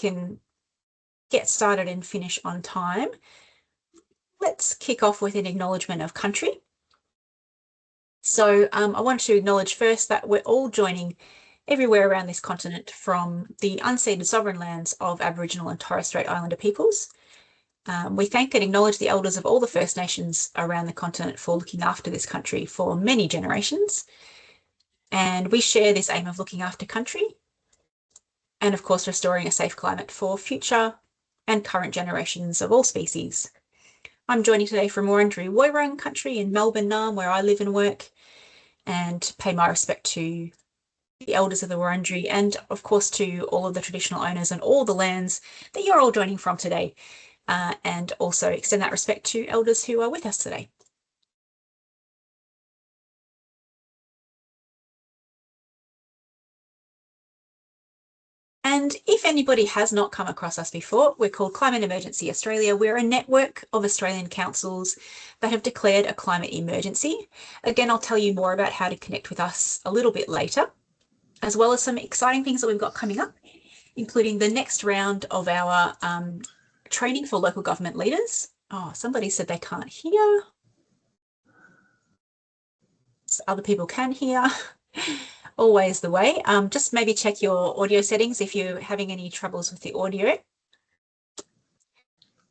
can get started and finish on time, let's kick off with an acknowledgement of country. So I want to acknowledge first that we're all joining everywhere around this continent from the unceded sovereign lands of Aboriginal and Torres Strait Islander peoples. We thank and acknowledge the elders of all the First Nations around the continent for looking after this country for many generations. And we share this aim of looking after country and, of course, restoring a safe climate for future and current generations of all species. I'm joining today from Wurundjeri Woiwurrung country in Melbourne, Naarm, where I live and work, and pay my respect to the elders of the Wurundjeri and, of course, to all of the traditional owners and all the lands that you're all joining from today, and also extend that respect to elders who are with us today. And if anybody has not come across us before, we're called Climate Emergency Australia. We're a network of Australian councils that have declared a climate emergency. Again, I'll tell you more about how to connect with us a little bit later, as well as some exciting things that we've got coming up, including the next round of our training for local government leaders. Oh, somebody said they can't hear. So other people can hear. Always the way. Just maybe check your audio settings if you're having any troubles with the audio.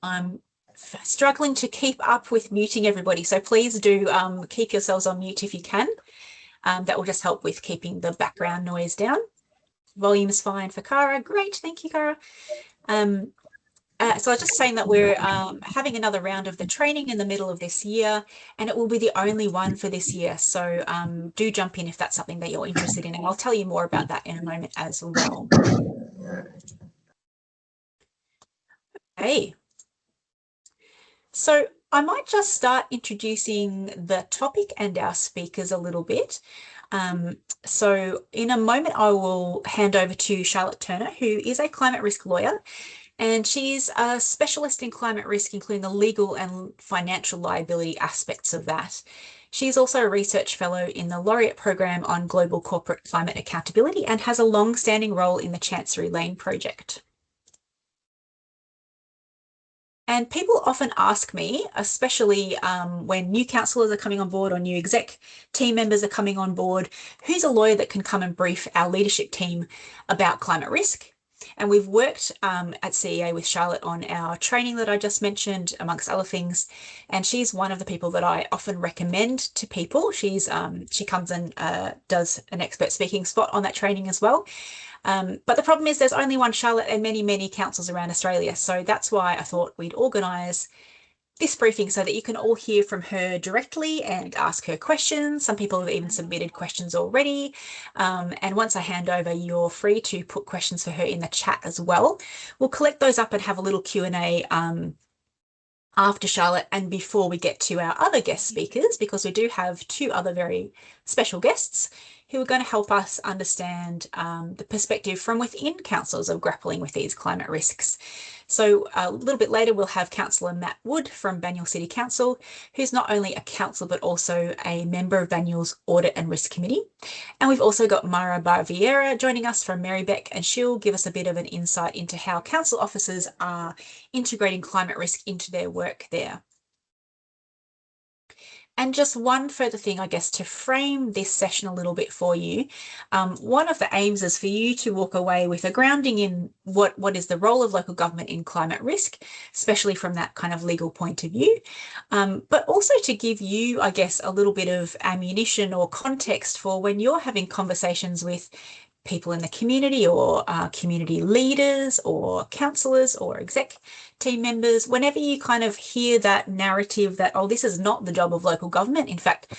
I'm struggling to keep up with muting everybody, so please do keep yourselves on mute if you can. That will just help with keeping the background noise down. Volume is fine for Cara. Great, thank you, Cara. So I was just saying that we're having another round of the training in the middle of this year, and it will be the only one for this year. So do jump in if that's something that you're interested in, and I'll tell you more about that in a moment as well. Okay. So I might just start introducing the topic and our speakers a little bit. So in a moment, I will hand over to Charlotte Turner, who is a climate risk lawyer. And she's a specialist in climate risk, including the legal and financial liability aspects of that. She's also a research fellow in the Laureate Program on Global Corporate Climate Accountability and has a long-standing role in the Chancery Lane Project. And people often ask me, especially when new councillors are coming on board or new exec team members are coming on board, who's a lawyer that can come and brief our leadership team about climate risk? And we've worked at CEA with Charlotte on our training that I just mentioned, amongst other things. And she's one of the people that I often recommend to people. She comes and does an expert speaking spot on that training as well. But the problem is there's only one Charlotte and many, many councils around Australia. So that's why I thought we'd organise this briefing so that you can all hear from her directly and ask her questions. Some people have even submitted questions already. And once I hand over, you're free to put questions for her in the chat as well. We'll collect those up and have a little Q&A after Charlotte and before we get to our other guest speakers, because we do have two other very special guests who are going to help us understand the perspective from within councils of grappling with these climate risks. So a little bit later, we'll have Councillor Matt Woods from Banyule City Council, who's not only a councillor, but also a member of Banyule's Audit and Risk Committee. And we've also got Mara Baviera joining us from Merri-bek, and she'll give us a bit of an insight into how council officers are integrating climate risk into their work there. And just one further thing, I guess, to frame this session a little bit for you. One of the aims is for you to walk away with a grounding in what is the role of local government in climate risk, especially from that kind of legal point of view, but also to give you, I guess, a little bit of ammunition or context for when you're having conversations with people in the community or community leaders or councillors or exec team members, whenever you kind of hear that narrative that, oh, this is not the job of local government. In fact,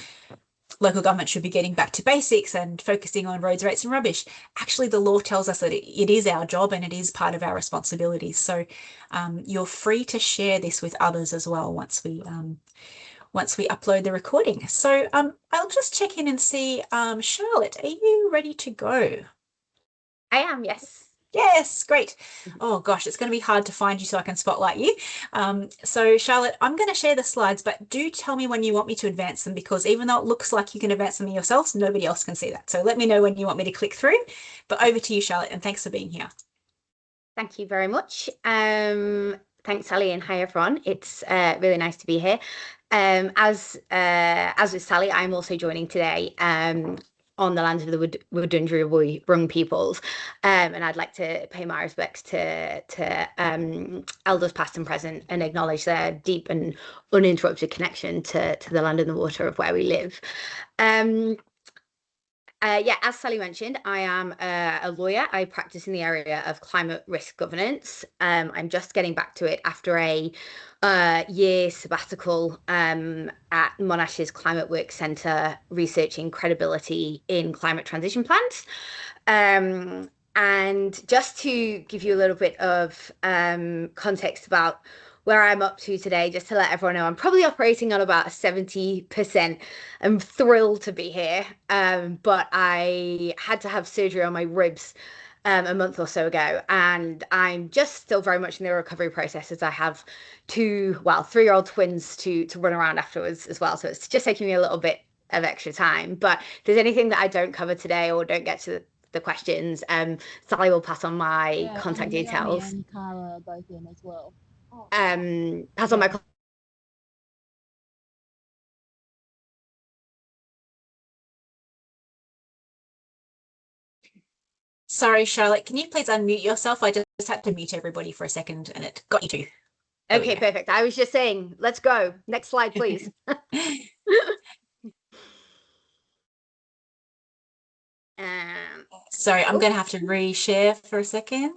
local government should be getting back to basics and focusing on roads, rates and rubbish. Actually, the law tells us that it is our job and it is part of our responsibilities. So you're free to share this with others as well once we upload the recording. So I'll just check in and see, Charlotte, are you ready to go? I am, yes. Yes, great. Oh gosh, it's going to be hard to find you so I can spotlight you. So Charlotte, I'm going to share the slides, but do tell me when you want me to advance them, because even though it looks like you can advance them yourselves, nobody else can see that. So let me know when you want me to click through. But over to you, Charlotte, and thanks for being here. Thank you very much. Thanks, Sally, and hi, everyone. It's really nice to be here. As with Sally, I'm also joining today on the lands of the Wurundjeri Wurrung peoples, and I'd like to pay my respects to elders past and present and acknowledge their deep and uninterrupted connection to the land and the water of where we live. Yeah, as Sally mentioned, I am a lawyer. I practice in the area of climate risk governance. I'm just getting back to it after a year sabbatical at Monash's Climate Work Centre, researching credibility in climate transition plans. And just to give you a little bit of context about where I'm up to today, just to let everyone know, I'm probably operating on about 70%. I'm thrilled to be here, but I had to have surgery on my ribs a month or so ago, and I'm just still very much in the recovery process as I have 3-year-old twins to run around afterwards as well. So it's just taking me a little bit of extra time. But if there's anything that I don't cover today or don't get to the questions, Sally will pass on my contact details. And Cara both in as well. Pass on my Sorry, Charlotte, can you please unmute yourself? I just had to mute everybody for a second and it got you too. Okay, perfect. I was just saying, let's go. Next slide, please. Sorry, I'm going to have to reshare for a second.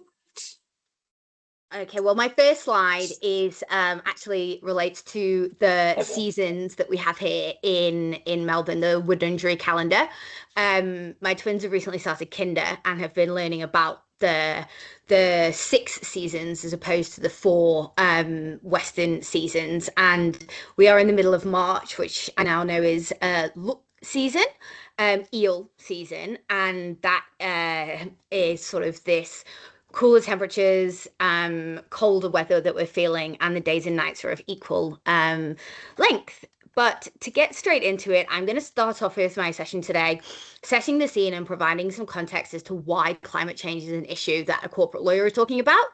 Okay, well, my first slide is actually relates to the seasons that we have here in Melbourne, the Wurundjeri calendar. My twins have recently started kinder and have been learning about the 6 seasons as opposed to the 4 Western seasons. And we are in the middle of March, which I now know is season, eel season, and that is sort of this cooler temperatures, colder weather that we're feeling, and the days and nights are of equal length. But to get straight into it, I'm going to start off with my session today, setting the scene and providing some context as to why climate change is an issue that a corporate lawyer is talking about,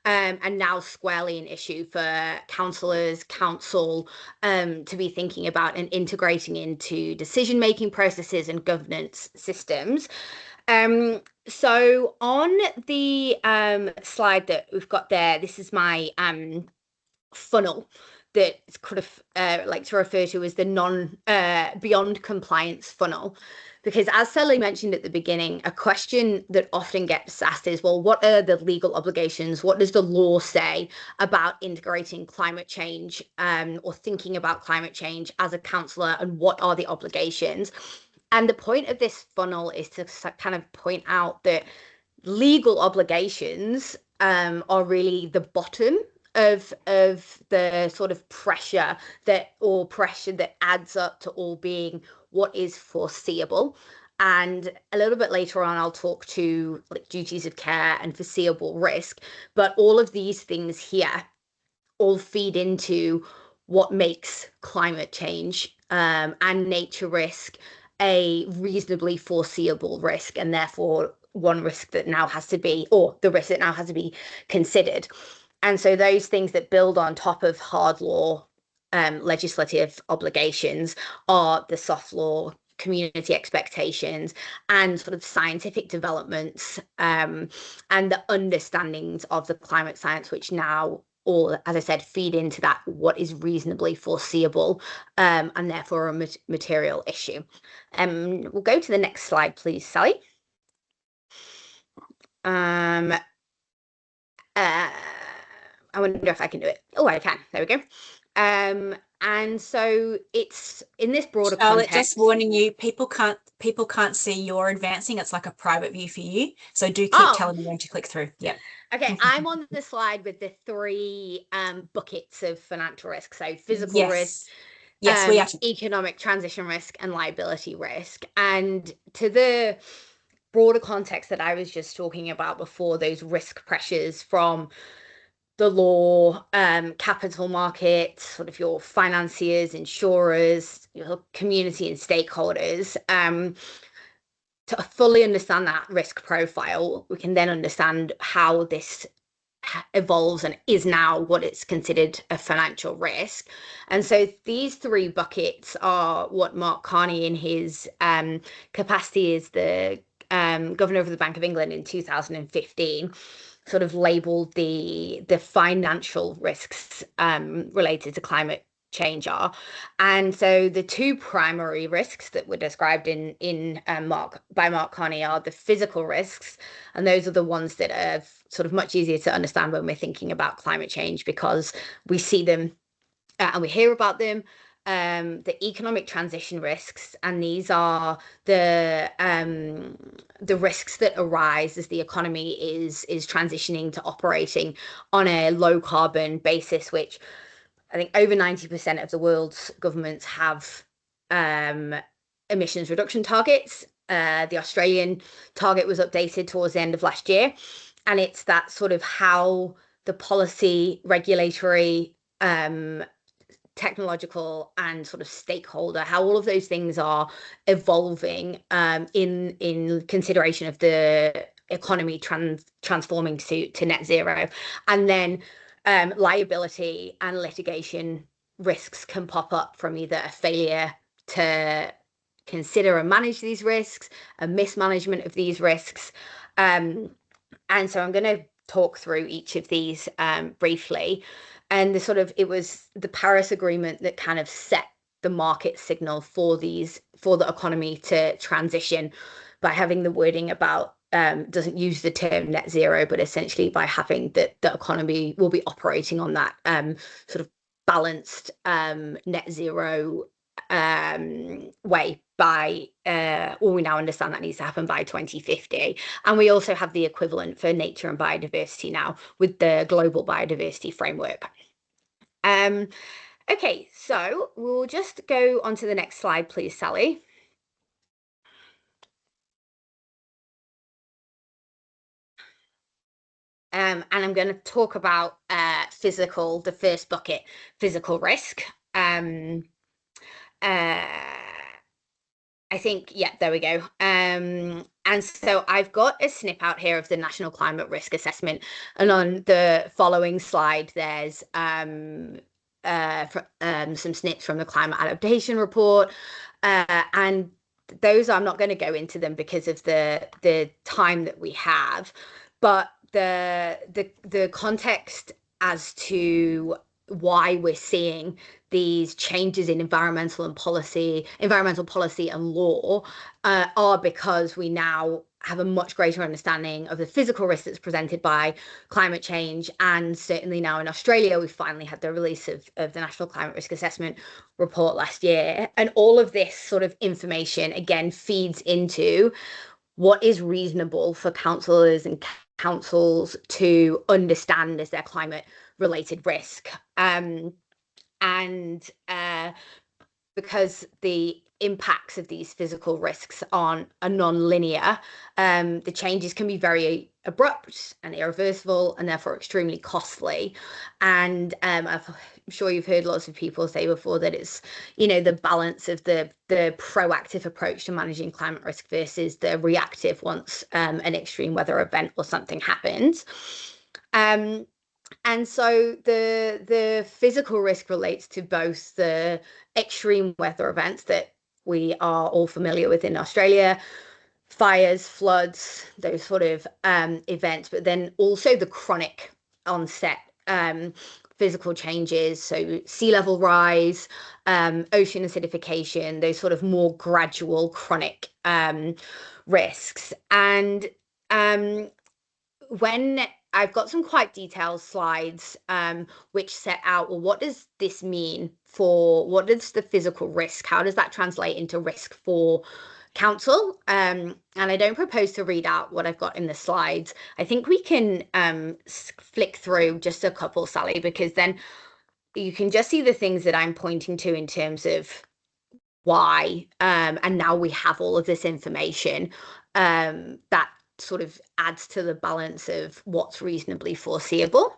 and now squarely an issue for councillors, council, to be thinking about and integrating into decision-making processes and governance systems. So on the slide that we've got there, this is my funnel that could have like to refer to as the beyond compliance funnel. Because as Sally mentioned at the beginning, a question that often gets asked is, well, what are the legal obligations? What does the law say about integrating climate change or thinking about climate change as a councillor, and what are the obligations? And the point of this funnel is to kind of point out that legal obligations are really the bottom of the sort of pressure that adds up to all being what is foreseeable. And a little bit later on, I'll talk to like duties of care and foreseeable risk. But all of these things here all feed into what makes climate change and nature risk a reasonably foreseeable risk, and therefore one risk that now has to be, or the risk that now has to be considered. And so those things that build on top of hard law legislative obligations are the soft law, community expectations, and sort of scientific developments and the understandings of the climate science, which now all, as I said, feed into that what is reasonably foreseeable and therefore a material issue. We'll go to the next slide, please, Sally. I wonder if I can do it. Oh, I can. There we go. And so it's in this broader Charlotte, context. just warning you, people can't see you're advancing. It's like a private view for you. So do keep telling me when to click through. Yeah. Okay, I'm on the slide with the 3 buckets of financial risk. So physical risk, yes, we are. Economic transition risk, and liability risk. And to the broader context that I was just talking about before, those risk pressures from the law, capital markets, sort of your financiers, insurers, your community and stakeholders, to fully understand that risk profile, we can then understand how this evolves and is now what it's considered a financial risk. And so these three buckets are what Mark Carney, in his capacity as the governor of the Bank of England in 2015, sort of labeled the financial risks related to climate change are. And so the two primary risks that were described by Mark Carney are the physical risks, and those are the ones that are sort of much easier to understand when we're thinking about climate change, because we see them and we hear about them. The economic transition risks, and these are the risks that arise as the economy is transitioning to operating on a low carbon basis, which I think over 90% of the world's governments have emissions reduction targets. The Australian target was updated towards the end of last year. And it's that sort of how the policy, regulatory, technological and sort of stakeholder, how all of those things are evolving in consideration of the economy transforming to net zero. And then liability and litigation risks can pop up from either a failure to consider and manage these risks, a mismanagement of these risks. And so I'm going to talk through each of these briefly. And it was the Paris Agreement that kind of set the market signal for the economy to transition by having the wording about doesn't use the term net zero, but essentially by having that the economy will be operating on that sort of balanced net zero way by we now understand that needs to happen by 2050. And we also have the equivalent for nature and biodiversity now with the global biodiversity framework. Okay, so we'll just go on to the next slide, please, Sally. And I'm going to talk about the first bucket, physical risk. I think, yeah, there we go. And so I've got a snip out here of the National Climate Risk Assessment. And on the following slide, there's some snips from the Climate Adaptation Report. And those, I'm not going to go into them because of the time that we have. But the context as to why we're seeing these changes in environmental policy and law are because we now have a much greater understanding of the physical risk that's presented by climate change. And certainly now in Australia, we finally had the release of the National Climate Risk Assessment report last year. And all of this sort of information, again, feeds into what is reasonable for councillors and councils to understand as their climate related risk. Because the impacts of these physical risks are non-linear, the changes can be very abrupt and irreversible and therefore extremely costly. And I'm sure you've heard lots of people say before that it's, the balance of the proactive approach to managing climate risk versus the reactive once an extreme weather event or something happens. And so the physical risk relates to both the extreme weather events that we are all familiar with in Australia, fires, floods, those sort of events, but then also the chronic onset physical changes, so sea level rise, ocean acidification, those sort of more gradual chronic risks. And when I've got some quite detailed slides which set out, well, what does this mean what is the physical risk? How does that translate into risk for council? And I don't propose to read out what I've got in the slides. I think we can flick through just a couple, Sally, because then you can just see the things that I'm pointing to in terms of why. And now we have all of this information that sort of adds to the balance of what's reasonably foreseeable.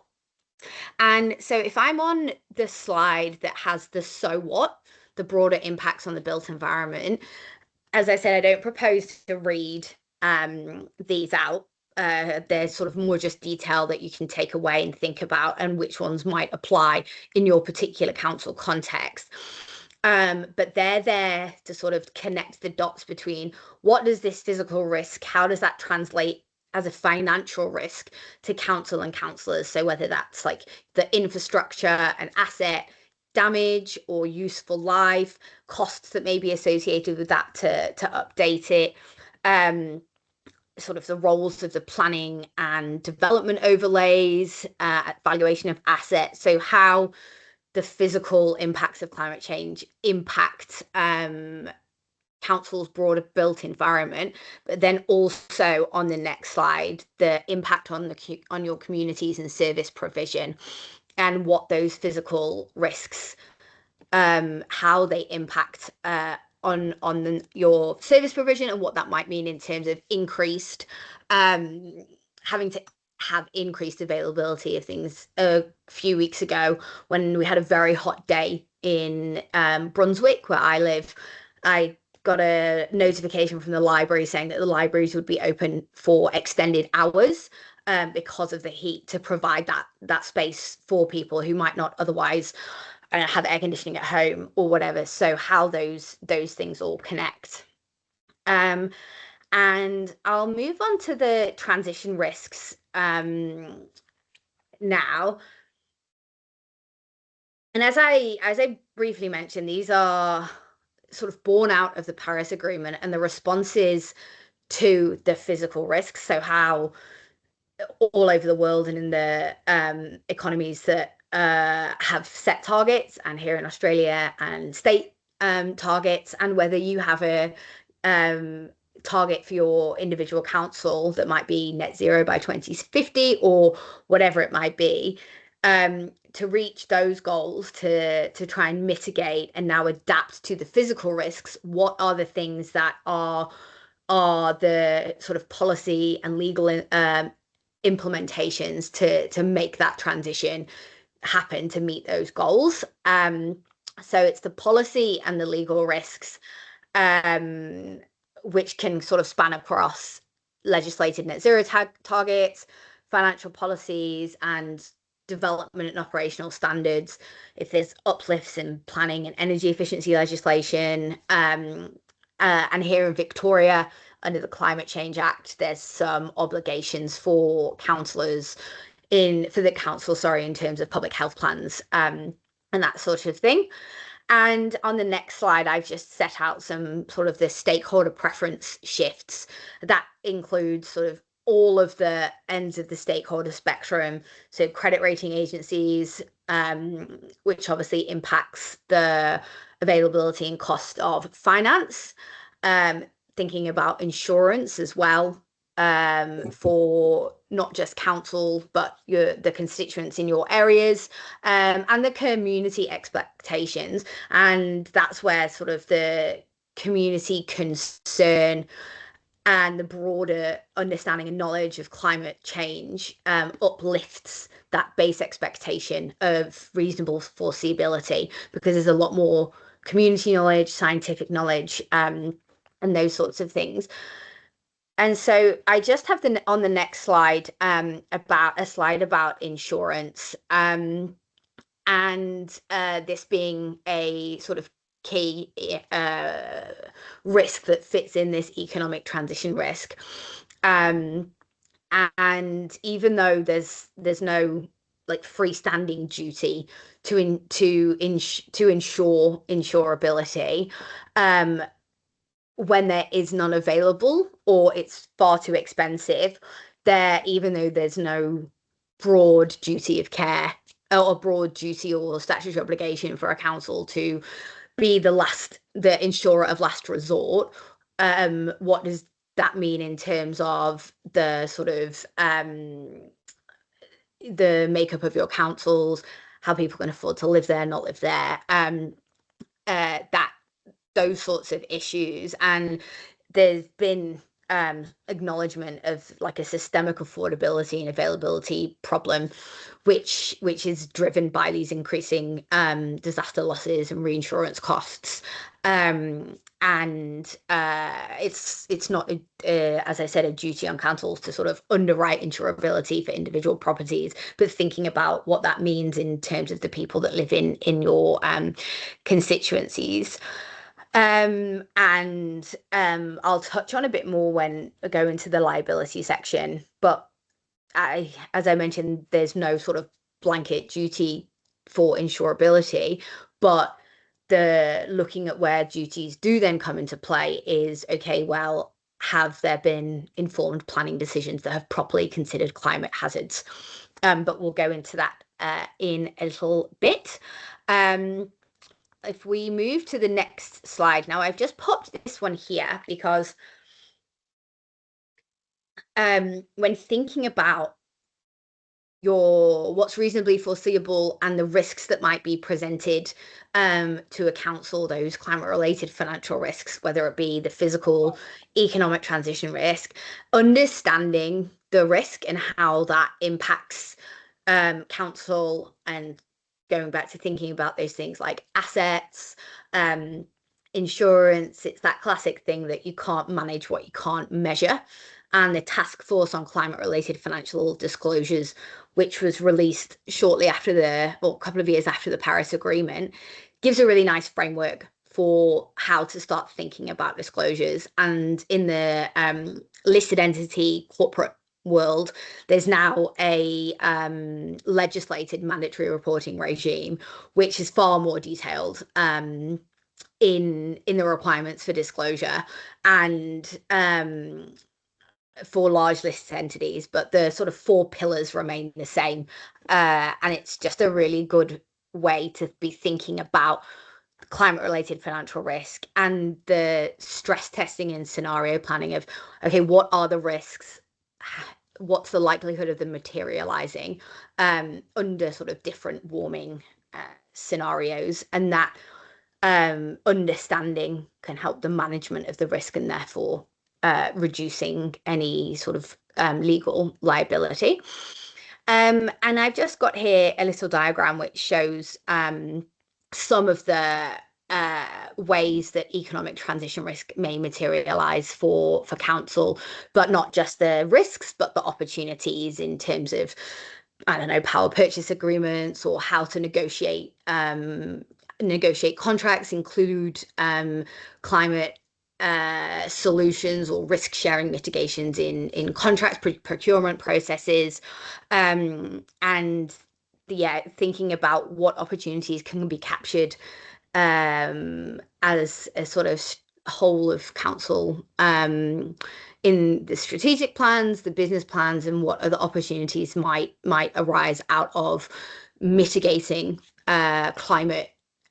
And so if I'm on the slide that has the so what, the broader impacts on the built environment, as I said, I don't propose to read these out, there's sort of more just detail that you can take away and think about, and which ones might apply in your particular council context. But they're there to sort of connect the dots between what does this physical risk, how does that translate as a financial risk to council and councillors? So whether that's like the infrastructure and asset damage or useful life, costs that may be associated with that to update it, sort of the roles of the planning and development overlays, valuation of assets. So how the physical impacts of climate change impact council's broader built environment, but then also on the next slide, the impact on your communities and service provision, and what those physical risks, how they impact on your service provision, and what that might mean in terms of increased having to have increased availability of things. A few weeks ago, when we had a very hot day in Brunswick, where I live, I got a notification from the library saying that the libraries would be open for extended hours because of the heat, to provide that space for people who might not otherwise have air conditioning at home or whatever. So how those things all connect. And I'll move on to the transition risks now. And as I briefly mentioned, these are sort of born out of the Paris Agreement and the responses to the physical risks. So how all over the world and in the economies that have set targets, and here in Australia, and state targets, and whether you have a target for your individual council that might be net zero by 2050 or whatever it might be, to reach those goals, to try and mitigate and now adapt to the physical risks. What are the things that are the sort of policy and legal implementations to make that transition happen, to meet those goals? So it's the policy and the legal risks, which can sort of span across legislated net zero targets, financial policies, and development and operational standards. If there's uplifts in planning and energy efficiency legislation, and here in Victoria, under the Climate Change Act, there's some obligations for councillors in terms of public health plans, and that sort of thing. And on the next slide, I've just set out some sort of the stakeholder preference shifts. That includes sort of all of the ends of the stakeholder spectrum. So credit rating agencies, which obviously impacts the availability and cost of finance, thinking about insurance as well, for not just council, but the constituents in your areas, and the community expectations. And that's where sort of the community concern and the broader understanding and knowledge of climate change uplifts that base expectation of reasonable foreseeability, because there's a lot more community knowledge, scientific knowledge, and those sorts of things. And so I just have on the next slide about insurance, and this being a sort of key risk that fits in this economic transition risk. And even though there's no like freestanding duty to ensure insurability, when there is none available or it's far too expensive, even though there's no broad duty of care or a broad duty or statutory obligation for a council to be the insurer of last resort, what does that mean in terms of the sort of the makeup of your councils, how people can afford to live there, not live there, those sorts of issues? And there's been acknowledgement of like a systemic affordability and availability problem, which is driven by these increasing disaster losses and reinsurance costs. And it's not, as I said, a duty on councils to sort of underwrite insurability for individual properties, but thinking about what that means in terms of the people that live in your constituencies. And I'll touch on a bit more when I go into the liability section, but as I mentioned, there's no sort of blanket duty for insurability, but the looking at where duties do then come into play is, okay, well, have there been informed planning decisions that have properly considered climate hazards? But we'll go into that in a little bit. If we move to the next slide now, I've just popped this one here because when thinking about what's reasonably foreseeable and the risks that might be presented to a council, those climate related financial risks, whether it be the physical, economic transition risk, understanding the risk and how that impacts council, and going back to thinking about those things like assets, insurance. It's that classic thing that you can't manage what you can't measure. And the Task Force on Climate Related Financial Disclosures, which was released shortly after a couple of years after the Paris Agreement, gives a really nice framework for how to start thinking about disclosures. And in the listed entity corporate world, there's now a legislated mandatory reporting regime, which is far more detailed in the requirements for disclosure, and for large listed entities, but the sort of 4 pillars remain the same. And it's just a really good way to be thinking about climate related financial risk and the stress testing and scenario planning of, okay, what are the risks? What's the likelihood of them materializing under sort of different warming scenarios? And that understanding can help the management of the risk and therefore reducing any sort of legal liability. And I've just got here a little diagram which shows some of the ways that economic transition risk may materialize for council, but not just the risks, but the opportunities in terms of, I don't know, power purchase agreements or how to negotiate contracts, include climate solutions or risk sharing mitigations in contract procurement processes, and thinking about what opportunities can be captured as a sort of whole of council in the strategic plans, the business plans, and what other opportunities might arise out of mitigating climate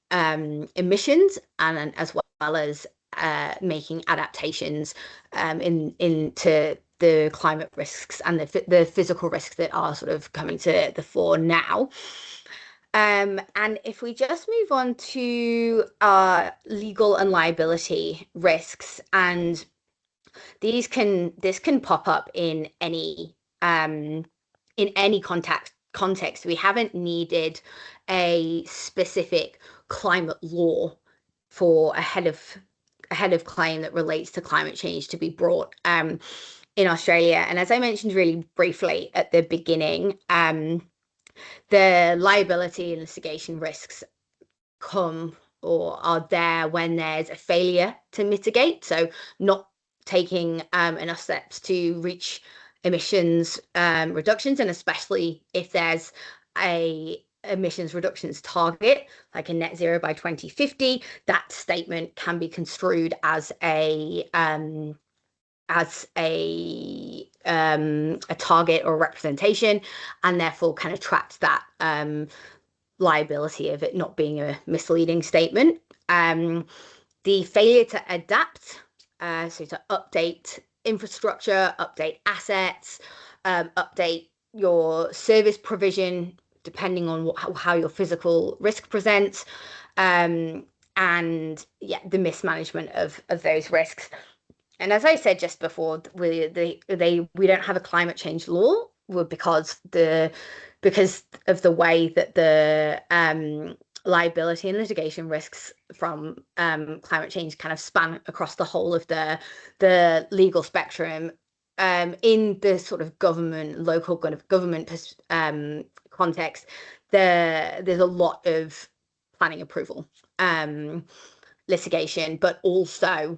emissions, and as well as making adaptations into the climate risks and the physical risks that are sort of coming to the fore now. And if we just move on to legal and liability risks, and this can pop up in any context. We haven't needed a specific climate law for a head of claim that relates to climate change to be brought in Australia. And as I mentioned really briefly at the beginning, the liability and litigation risks come or are there when there's a failure to mitigate. So not taking enough steps to reach emissions reductions, and especially if there's a emissions reductions target like a net zero by 2050, that statement can be construed as a target or representation, and therefore can attract that liability of it not being a misleading statement. The failure to adapt, so to update infrastructure, update assets, update your service provision depending on how your physical risk presents, and the mismanagement of those risks. And as I said just before, we don't have a climate change law because of the way that the liability and litigation risks from climate change kind of span across the whole of the legal spectrum. In the sort of local kind of government context, there's a lot of planning approval litigation, but also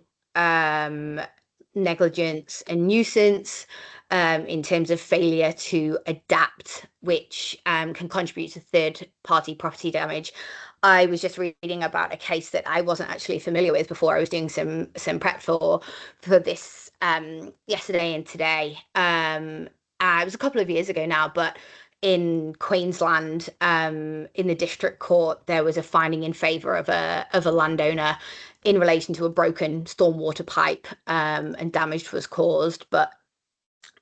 negligence and nuisance in terms of failure to adapt, which can contribute to third-party property damage. I was just reading about a case that I wasn't actually familiar with before I was doing some prep for this yesterday and today. It was a couple of years ago now, but in Queensland, in the district court, there was a finding in favour of a landowner in relation to a broken stormwater pipe, and damage was caused.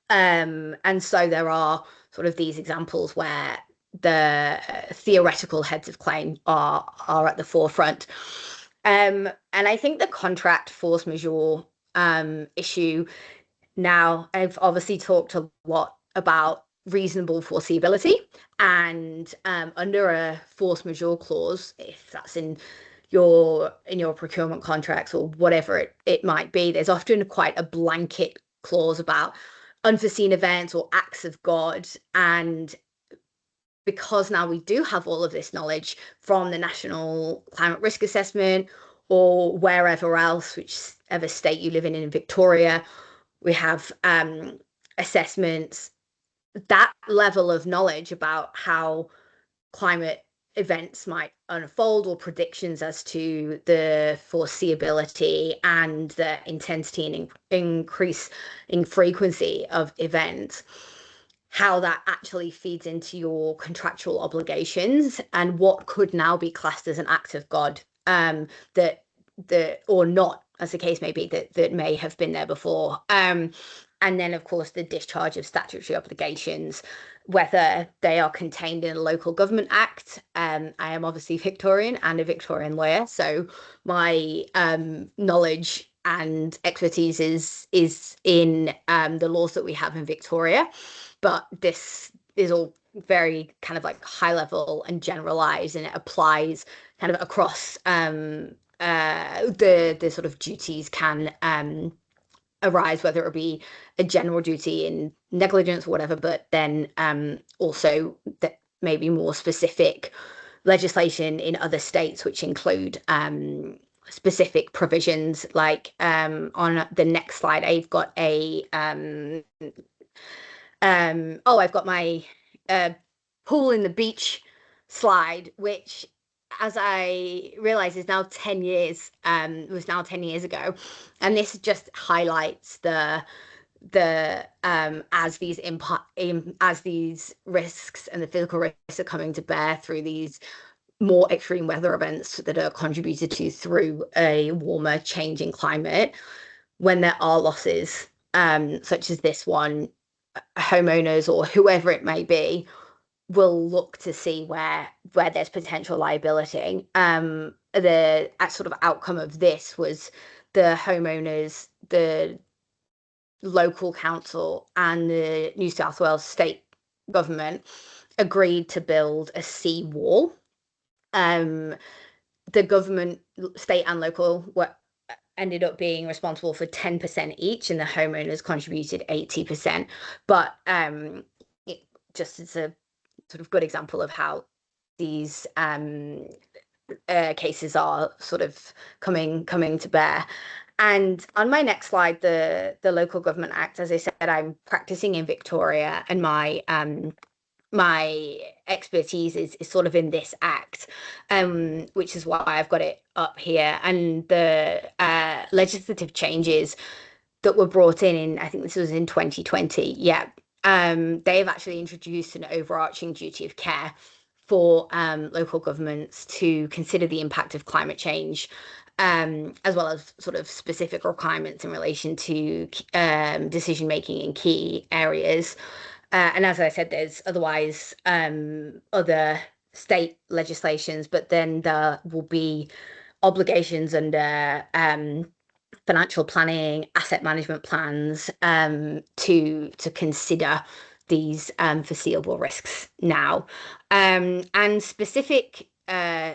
And so there are sort of these examples where the theoretical heads of claim are at the forefront. And I think the contract force majeure issue, now I've obviously talked a lot about reasonable foreseeability, and under a force majeure clause, if that's in your procurement contracts or whatever it might be, there's often quite a blanket clause about unforeseen events or acts of God. And because now we do have all of this knowledge from the National Climate Risk Assessment or wherever else, whichever state you live in Victoria, we have assessments. That level of knowledge about how climate events might unfold, or predictions as to the foreseeability and the intensity and increase in frequency of events, how that actually feeds into your contractual obligations and what could now be classed as an act of God, that or not, as the case may be, that may have been there before. And then, of course, the discharge of statutory obligations, whether they are contained in a local government act. I am obviously Victorian and a Victorian lawyer, so my knowledge and expertise is in the laws that we have in Victoria. But this is all very kind of like high level and generalized, and it applies kind of across the sort of duties can arise, whether it be a general duty in negligence or whatever, but then also that maybe more specific legislation in other states, which include specific provisions. Like on the next slide, I've got I've got my pool in the beach slide, which, as I realize, is now 10 years, was now 10 years ago. And this just highlights as these risks and the physical risks are coming to bear through these more extreme weather events that are contributed to through a warmer, changing climate, when there are losses, such as this one, homeowners or whoever it may be will look to see where there's potential liability. The sort of outcome of this was the homeowners, the local council and the New South Wales state government agreed to build a sea wall. The government, state and local, ended up being responsible for 10% each, and the homeowners contributed 80%. But it just is a sort of good example of how these cases are sort of coming to bear. And on my next slide, the Local Government Act, as I said, I'm practicing in Victoria, and my expertise is sort of in this act, which is why I've got it up here. And the legislative changes that were brought in, I think this was in 2020. Yeah. They've actually introduced an overarching duty of care for local governments to consider the impact of climate change, as well as sort of specific requirements in relation to decision making in key areas. And as I said, there's otherwise other state legislations, but then there will be obligations under financial planning, asset management plans, to consider these foreseeable risks now, and specific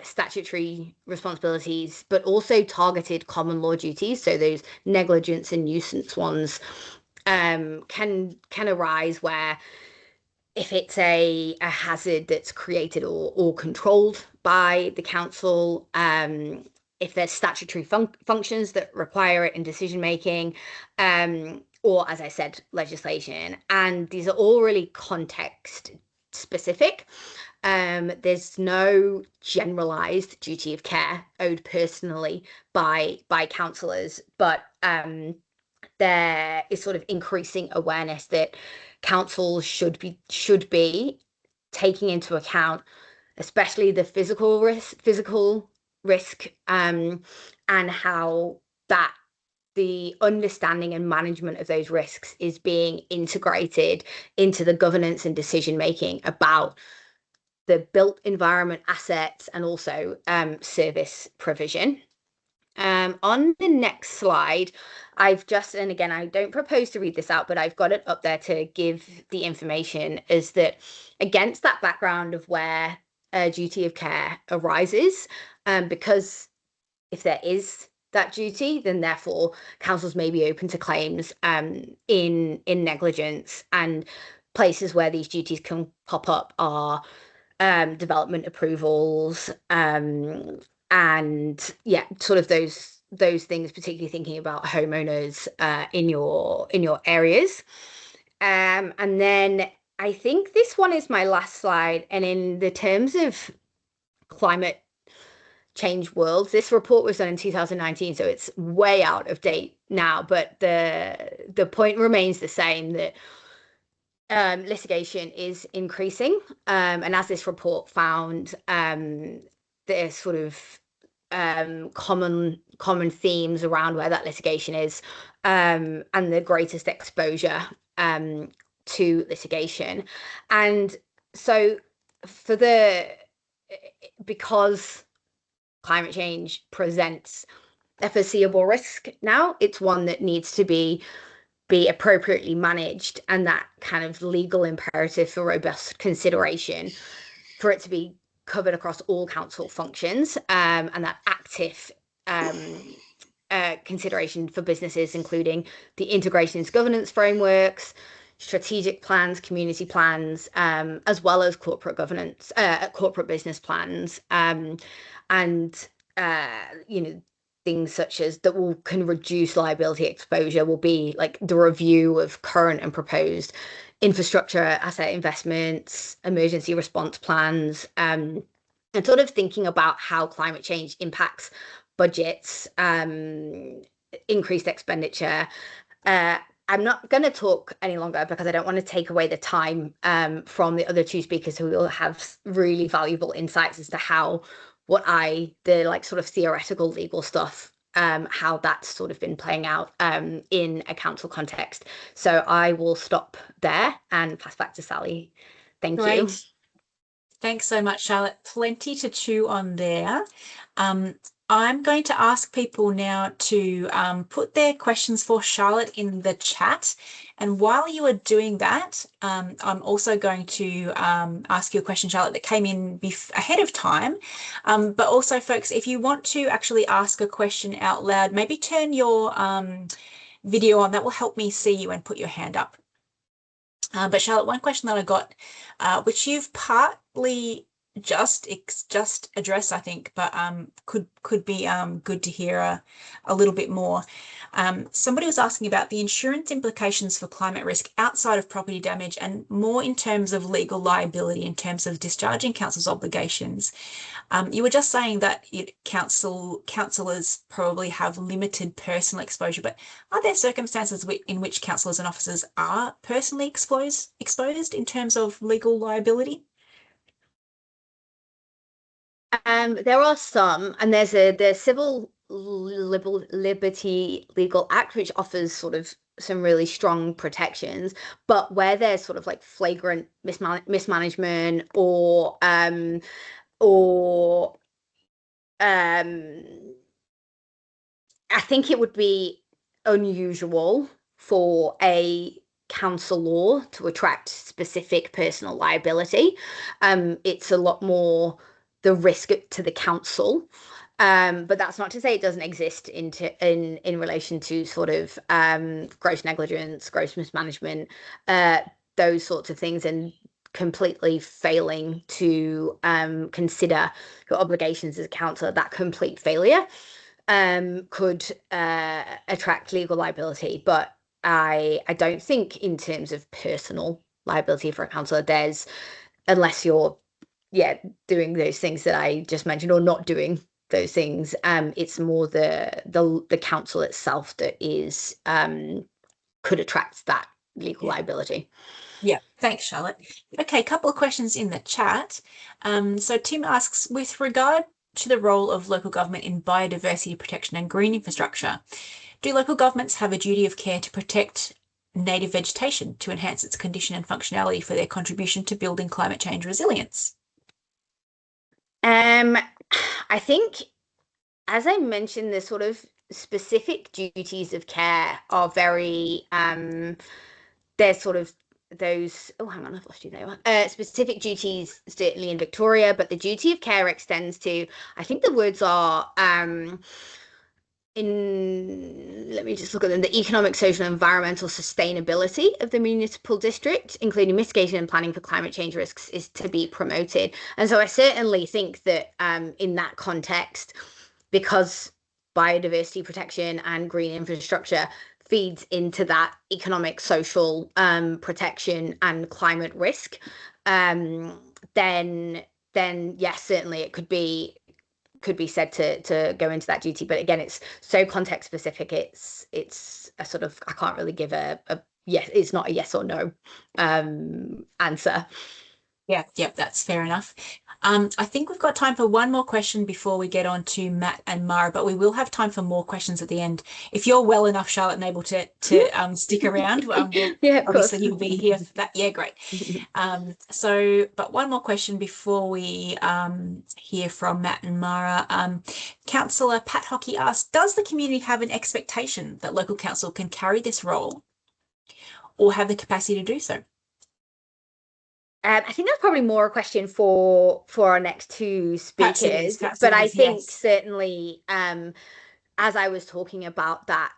statutory responsibilities, but also targeted common law duties. So those negligence and nuisance ones can arise where, if it's a hazard that's created or controlled by the council, if there's statutory functions that require it in decision making, or, as I said, legislation. And these are all really context specific. There's no generalized duty of care owed personally by councillors, but there is sort of increasing awareness that councils should be taking into account, especially the physical risk, and how that the understanding and management of those risks is being integrated into the governance and decision making about the built environment, assets, and also service provision. On the next slide, and again, I don't propose to read this out, but I've got it up there to give the information, is that against that background of where a duty of care arises, because if there is that duty, then therefore councils may be open to claims in negligence, and places where these duties can pop up are development approvals, and sort of those things, particularly thinking about homeowners in your areas. And then I think this one is my last slide, and in the terms of climate change world, this report was done in 2019, so it's way out of date now, but the point remains the same, that litigation is increasing, and as this report found, there's sort of common themes around where that litigation is, and the greatest exposure to litigation. And so because climate change presents a foreseeable risk now, it's one that needs to be appropriately managed, and that kind of legal imperative for robust consideration for it to be covered across all council functions, and that active consideration for businesses, including the integration into governance frameworks, strategic plans, community plans, as well as corporate governance, corporate business plans, and things such as that can reduce liability exposure will be like the review of current and proposed infrastructure, asset investments, emergency response plans, and sort of thinking about how climate change impacts budgets, increased expenditure. I'm not going to talk any longer because I don't want to take away the time from the other two speakers, who will have really valuable insights as to how the sort of theoretical legal stuff, how that's sort of been playing out in a council context. So I will stop there and pass back to Sally. Thank you. Thanks so much, Charlotte. Plenty to chew on there. I'm going to ask people now to put their questions for Charlotte in the chat. And while you are doing that, I'm also going to ask you a question, Charlotte, that came in ahead of time. But also, folks, if you want to actually ask a question out loud, maybe turn your video on. That will help me see you and put your hand up. But Charlotte, one question that I got, which you've partly just addressed, I think, but could be good to hear a little bit more. Somebody was asking about the insurance implications for climate risk outside of property damage, and more in terms of legal liability, in terms of discharging council's obligations. You were just saying that councillors probably have limited personal exposure, but are there circumstances in which councillors and officers are personally exposed in terms of legal liability? There are some, and there's the Civil Liberty Legal Act, which offers sort of some really strong protections, but where there's sort of like flagrant mismanagement or I think it would be unusual for a councillor to attract specific personal liability. It's a lot more the risk to the council. But that's not to say it doesn't exist in relation to sort of gross negligence, gross mismanagement, those sorts of things, and completely failing to consider your obligations as a councillor. That complete failure could attract legal liability. But I don't think in terms of personal liability for a councillor, there's, unless you're doing those things that I just mentioned or not doing those things, it's more the council itself that is could attract that legal liability. Yeah, thanks, Charlotte. Okay, a couple of questions in the chat. So Tim asks, with regard to the role of local government in biodiversity protection and green infrastructure, do local governments have a duty of care to protect native vegetation to enhance its condition and functionality for their contribution to building climate change resilience? I think, as I mentioned, the sort of specific duties of care are very, they're sort of those, oh, hang on, I've lost you there. Specific duties, certainly in Victoria, but the duty of care extends to, I think the words are, let me just look at them, the economic, social, and environmental sustainability of the municipal district, including mitigation and planning for climate change risks, is to be promoted. And so I certainly think that in that context, because biodiversity protection and green infrastructure feeds into that economic, social protection and climate risk, then yes, certainly it could be said to go into that duty. But again, it's so context specific. It's a sort of, I can't really give a yes. It's not a yes or no answer. Yeah, that's fair enough. I think we've got time for one more question before we get on to Matt and Mara, but we will have time for more questions at the end. If you're well enough, Charlotte, and able to stick around, obviously you'll be here for that. Yeah, great. But one more question before we hear from Matt and Mara. Councillor Pat Hockey asks, does the community have an expectation that local council can carry this role or have the capacity to do so? I think that's probably more a question for our next two speakers. But I think certainly, as I was talking about that,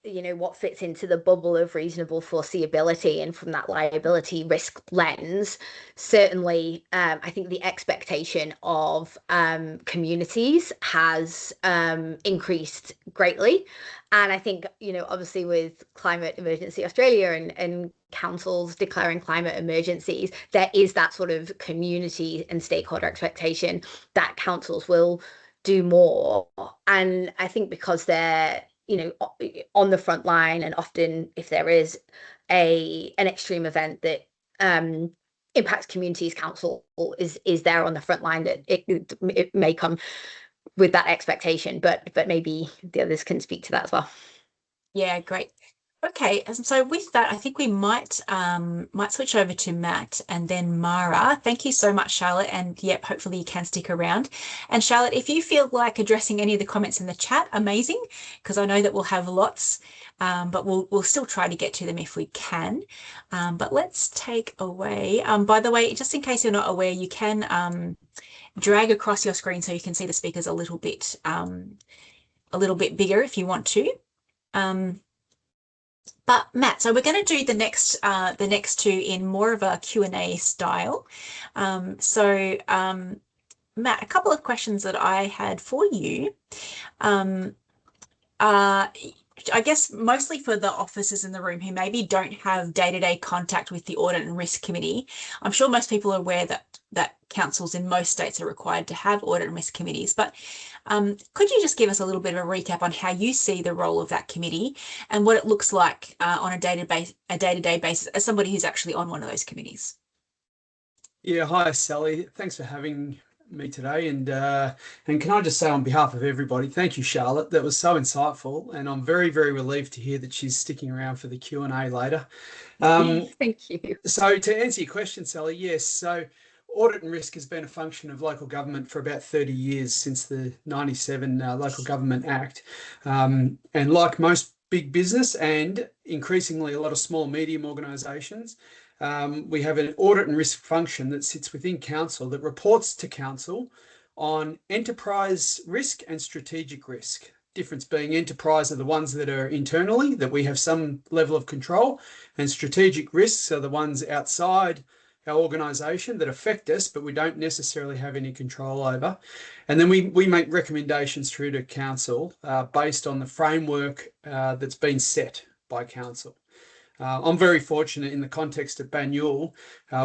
what fits into the bubble of reasonable foreseeability and from that liability risk lens, certainly, I think the expectation of communities has increased greatly. And I think, obviously with Climate Emergency Australia and councils declaring climate emergencies, there is that sort of community and stakeholder expectation that councils will do more. And I think because they're on the front line, and often if there is an extreme event that impacts communities, council is there on the front line, that it may come with that expectation, but maybe the others can speak to that as well. Yeah, great. Okay, so with that, I think we might switch over to Matt and then Mara. Thank you so much, Charlotte, and yep, hopefully you can stick around. And Charlotte, if you feel like addressing any of the comments in the chat, amazing, because I know that we'll have lots, but we'll still try to get to them if we can. But let's take away. By the way, just in case you're not aware, you can drag across your screen so you can see the speakers a little bit bigger if you want to. But Matt, so we're going to do the next two in more of a Q&A style. Matt, a couple of questions that I had for you. I guess mostly for the officers in the room who maybe don't have day-to-day contact with the Audit and Risk Committee. I'm sure most people are aware that councils in most states are required to have Audit and Risk Committees, but could you just give us a little bit of a recap on how you see the role of that committee and what it looks like on a day-to-day basis as somebody who's actually on one of those committees? Yeah, hi Sally. Thanks for having me today, and can I just say on behalf of everybody, thank you, Charlotte. That was so insightful, and I'm very, very relieved to hear that she's sticking around for the Q&A later. Thank you. So to answer your question, Sally, yes. So audit and risk has been a function of local government for about 30 years, since the 97 Local Government Act. And like most big business and increasingly a lot of small medium organisations. We have an audit and risk function that sits within council that reports to council on enterprise risk and strategic risk. Difference being enterprise are the ones that are internally, that we have some level of control, and strategic risks are the ones outside our organisation that affect us, but we don't necessarily have any control over. And then we make recommendations through to council based on the framework that's been set by council. I'm very fortunate in the context of Banyule.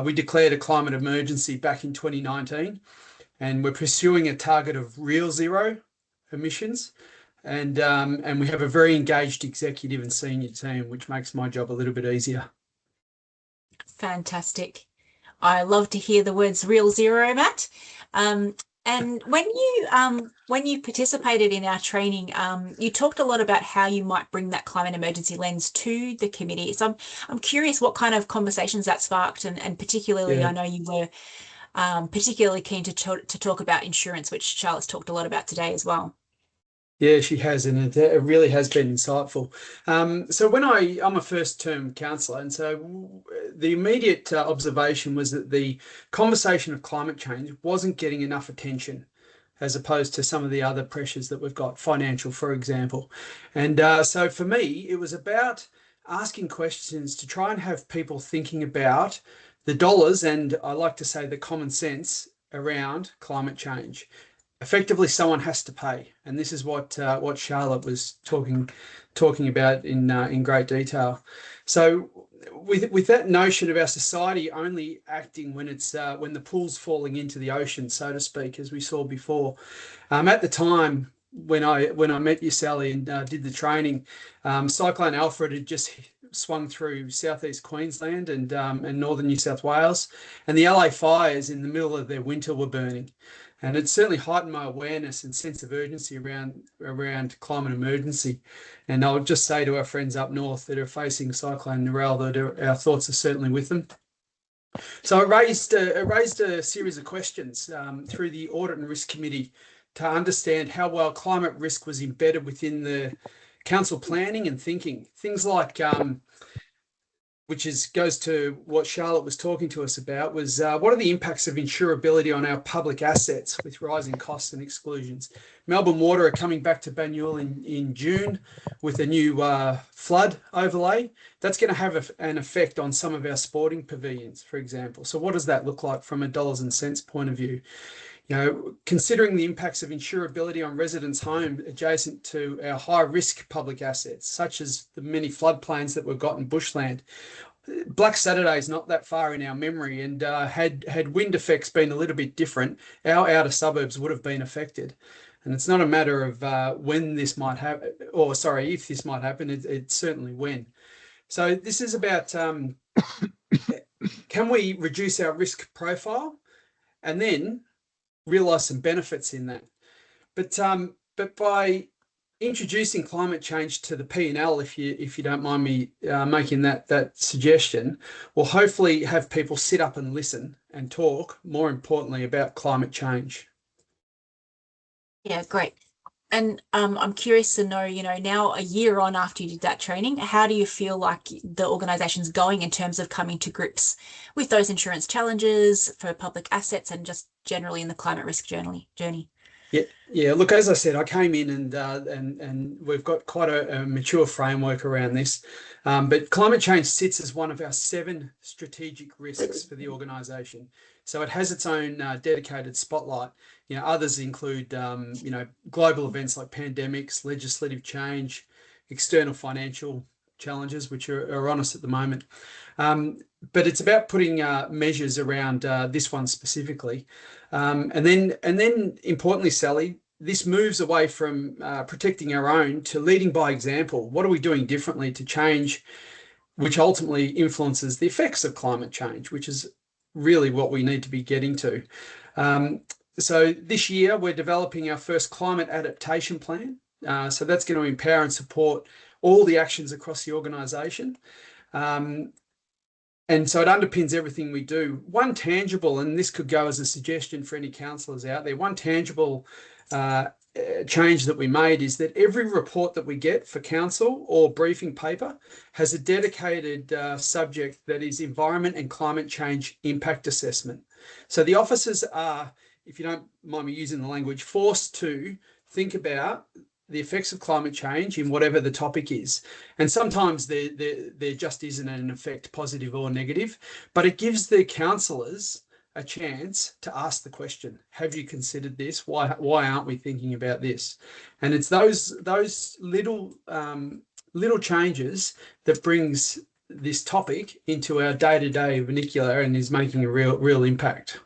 We declared a climate emergency back in 2019, and we're pursuing a target of real zero emissions. And we have a very engaged executive and senior team, which makes my job a little bit easier. Fantastic. I love to hear the words real zero, Matt. And when you participated in our training, you talked a lot about how you might bring that climate emergency lens to the committee. So I'm curious what kind of conversations that sparked, and particularly, I know you were particularly keen to talk about insurance, which Charlotte's talked a lot about today as well. Yeah, she has, and it really has been insightful. So when I'm a first-term councillor, and so the immediate observation was that the conversation of climate change wasn't getting enough attention, as opposed to some of the other pressures that we've got, financial, for example. And so for me, it was about asking questions to try and have people thinking about the dollars, and I like to say the common sense around climate change. Effectively, someone has to pay, and this is what Charlotte was talking about in great detail. So, with that notion of our society only acting when it's when the pool's falling into the ocean, so to speak, as we saw before. At the time when I met you, Sally, and did the training, Cyclone Alfred had just swung through southeast Queensland and northern New South Wales, and the LA fires in the middle of their winter were burning. And it certainly heightened my awareness and sense of urgency around climate emergency. And I'll just say to our friends up north that are facing Cyclone Narelle that our thoughts are certainly with them. So it raised a series of questions through the Audit and Risk Committee to understand how well climate risk was embedded within the council planning and thinking. Things like which goes to what Charlotte was talking to us about, was what are the impacts of insurability on our public assets with rising costs and exclusions? Melbourne Water are coming back to Banyule in June with a new flood overlay. That's going to have an effect on some of our sporting pavilions, for example. So what does that look like from a dollars and cents point of view? You know, considering the impacts of insurability on residents' homes adjacent to our high-risk public assets, such as the many floodplains that we've got in bushland. Black Saturday is not that far in our memory, and had wind effects been a little bit different, our outer suburbs would have been affected. And it's not a matter of when this might happen, or sorry, if this might happen, it's certainly when. So this is about can we reduce our risk profile and then realise some benefits in that. But by introducing climate change to the P&L, if you don't mind me making that suggestion, will hopefully have people sit up and listen and talk, more importantly, about climate change. Yeah, great. And I'm curious to know, now a year on after you did that training, how do you feel like the organisation's going in terms of coming to grips with those insurance challenges for public assets and just generally in the climate risk journey? Yeah. Look, as I said, I came in and we've got quite a mature framework around this. But climate change sits as one of our 7 strategic risks for the organisation. So it has its own dedicated spotlight. Others include, global events like pandemics, legislative change, external financial challenges, which are on us at the moment. But it's about putting measures around this one specifically. And then importantly, Sally, this moves away from protecting our own to leading by example. What are we doing differently to change, which ultimately influences the effects of climate change, which is really what we need to be getting to. So this year, we're developing our first climate adaptation plan. So that's going to empower and support all the actions across the organisation. And so it underpins everything we do. One tangible, and this could go as a suggestion for any councillors out there, one tangible change that we made is that every report that we get for council or briefing paper has a dedicated subject that is environment and climate change impact assessment. So the officers are, if you don't mind me using the language, forced to think about the effects of climate change in whatever the topic is. And sometimes there just isn't an effect, positive or negative, but it gives the councillors a chance to ask the question, have you considered this? Why aren't we thinking about this? And it's those little changes that brings this topic into our day-to-day vernacular and is making a real impact.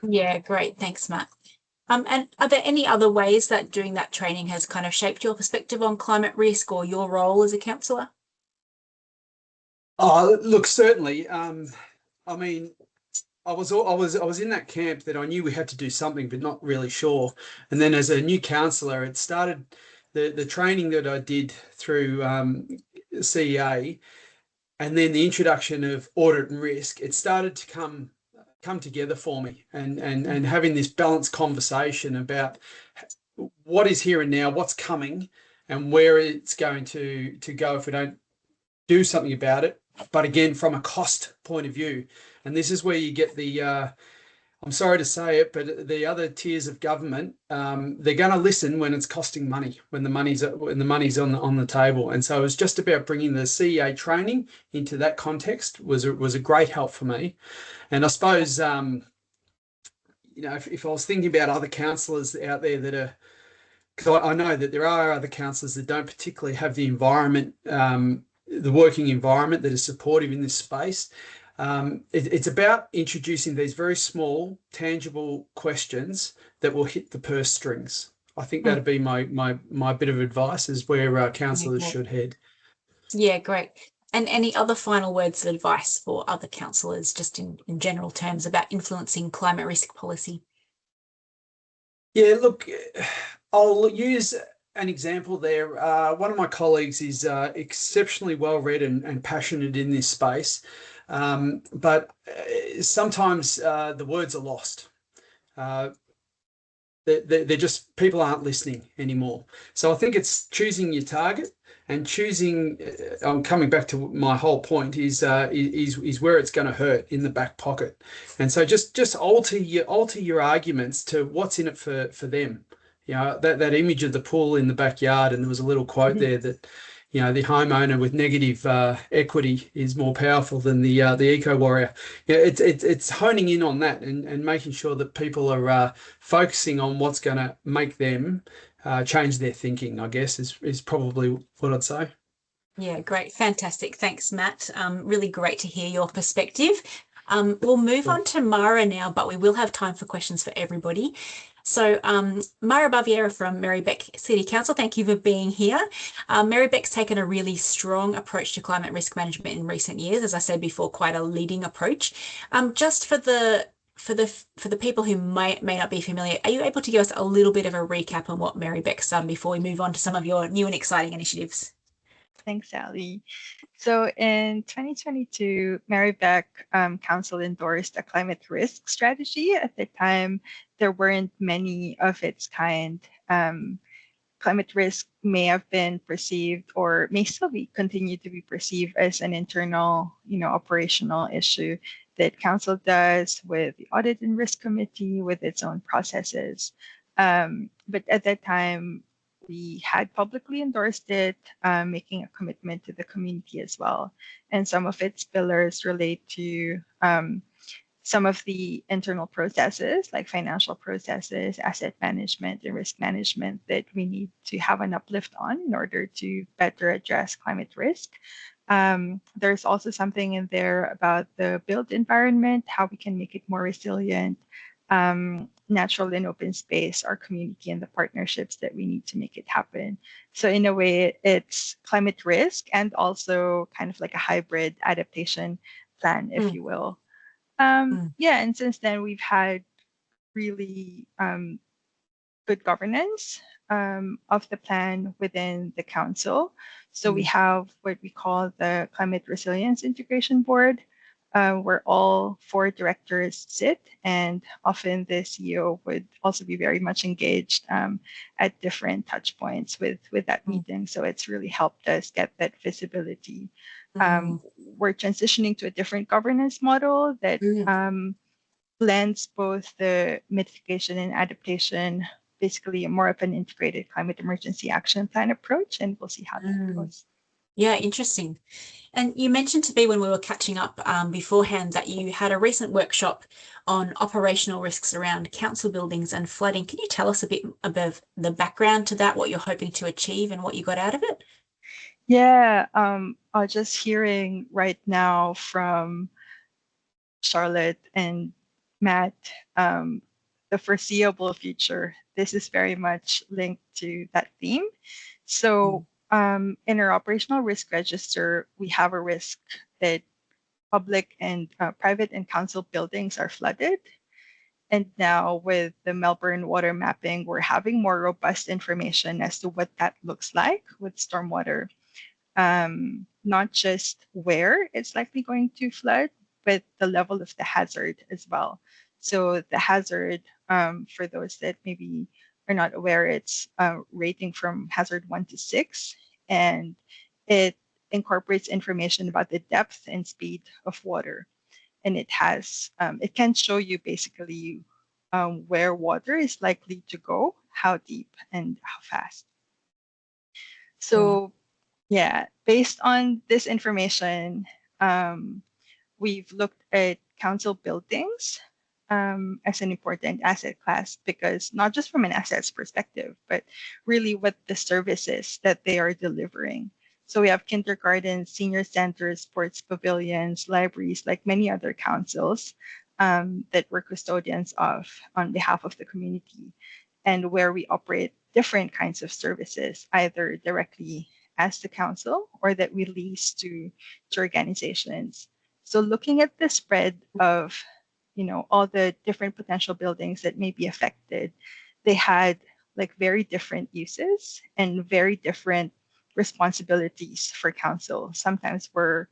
Yeah, great. Thanks, Matt. And are there any other ways that doing that training has kind of shaped your perspective on climate risk or your role as a councillor? Oh, look, certainly. I mean, I was in that camp that I knew we had to do something, but not really sure. And then as a new councillor, it started the training that I did through CEA, and then the introduction of audit and risk. It started to come together for me, and having this balanced conversation about what is here and now, what's coming, and where it's going to go if we don't do something about it. But again, from a cost point of view, and this is where you get the I'm sorry to say it, but the other tiers of government, they're going to listen when it's costing money, when the money's on the table. And so it's just about bringing the CEA training into that context was a great help for me. And I suppose, you know, if I was thinking about other councillors out there that are, because I know that there are other councillors that don't particularly have the environment, the working environment that is supportive in this space. It's about introducing these very small, tangible questions that will hit the purse strings. I think that'd be my bit of advice, is where councillors should head. Yeah, great. And any other final words of advice for other councillors, just in general terms, about influencing climate risk policy? Yeah, look, I'll use an example there. One of my colleagues is exceptionally well read and passionate in this space, but sometimes the words are lost. They're just, people aren't listening anymore. So I think it's choosing your target and choosing. I'm coming back to my whole point is where it's going to hurt, in the back pocket. And so just alter your arguments to what's in it for them. You know, that image of the pool in the backyard, and there was a little quote there that, you know, the homeowner with negative equity is more powerful than the eco warrior. Yeah, it's honing in on that and making sure that people are focusing on what's going to make them change their thinking, I guess, is probably what I'd say. Yeah, great. Fantastic. Thanks, Matt. Really great to hear your perspective. We'll move on to Mara now, but we will have time for questions for everybody. So Mara Baviera from Merri-bek City Council, thank you for being here. Merri-bek's taken a really strong approach to climate risk management in recent years. As I said before, quite a leading approach. Just for the people who may not be familiar, are you able to give us a little bit of a recap on what Merri-bek's done before we move on to some of your new and exciting initiatives? Thanks, Sally. So in 2022, Merri-bek Council endorsed a climate risk strategy. At the time, there weren't many of its kind. Climate risk may have been perceived, or may still continue to be perceived, as an internal, operational issue that council does with the Audit and Risk Committee, with its own processes. But at that time, we had publicly endorsed it, making a commitment to the community as well. And some of its pillars relate to some of the internal processes, like financial processes, asset management, and risk management, that we need to have an uplift on in order to better address climate risk. There's also something in there about the built environment, how we can make it more resilient, natural and open space, our community, and the partnerships that we need to make it happen. So in a way, it's climate risk and also kind of like a hybrid adaptation plan, if you will. Yeah, and since then we've had really good governance of the plan within the council. So we have what we call the Climate Resilience Integration Board, where all 4 directors sit, and often the CEO would also be very much engaged at different touch points with that meeting. So it's really helped us get that visibility. We're transitioning to a different governance model that blends both the mitigation and adaptation, basically more of an integrated climate emergency action plan approach, and we'll see how that goes. Yeah, interesting. And you mentioned to me when we were catching up beforehand that you had a recent workshop on operational risks around council buildings and flooding. Can you tell us a bit about the background to that, what you're hoping to achieve and what you got out of it? Yeah, just hearing right now from Charlotte and Matt, the foreseeable future, this is very much linked to that theme. So in our operational risk register, we have a risk that public and private and council buildings are flooded. And now with the Melbourne water mapping, we're having more robust information as to what that looks like with stormwater. Not just where it's likely going to flood, but the level of the hazard as well. So the hazard, for those that maybe are not aware, it's rating from hazard 1 to 6, and it incorporates information about the depth and speed of water. And it has, it can show you basically where water is likely to go, how deep and how fast. So yeah, based on this information, we've looked at council buildings as an important asset class, because not just from an assets perspective, but really what the services that they are delivering. So we have kindergartens, senior centers, sports pavilions, libraries, like many other councils that we're custodians of on behalf of the community, and where we operate different kinds of services, either directly as the council or that we lease to organizations. So looking at the spread of, all the different potential buildings that may be affected, they had like very different uses and very different responsibilities for council. Sometimes we're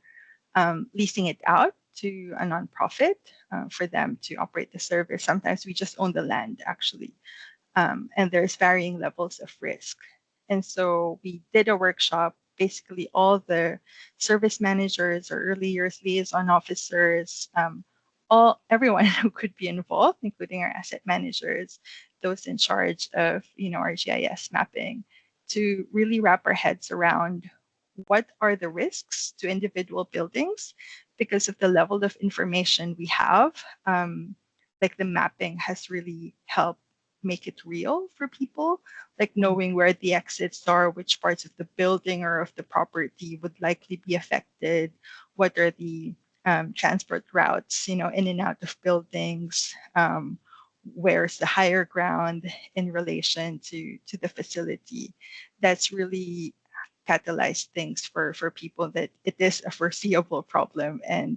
leasing it out to a nonprofit for them to operate the service. Sometimes we just own the land, actually. And there's varying levels of risk. And so we did a workshop, basically all the service managers or early years liaison officers, everyone who could be involved, including our asset managers, those in charge of our GIS mapping, to really wrap our heads around what are the risks to individual buildings because of the level of information we have. Like the mapping has really helped make it real for people, like knowing where the exits are, which parts of the building or of the property would likely be affected, what are the transport routes, in and out of buildings, where's the higher ground in relation to the facility. That's really catalyzed things for people, that it is a foreseeable problem. And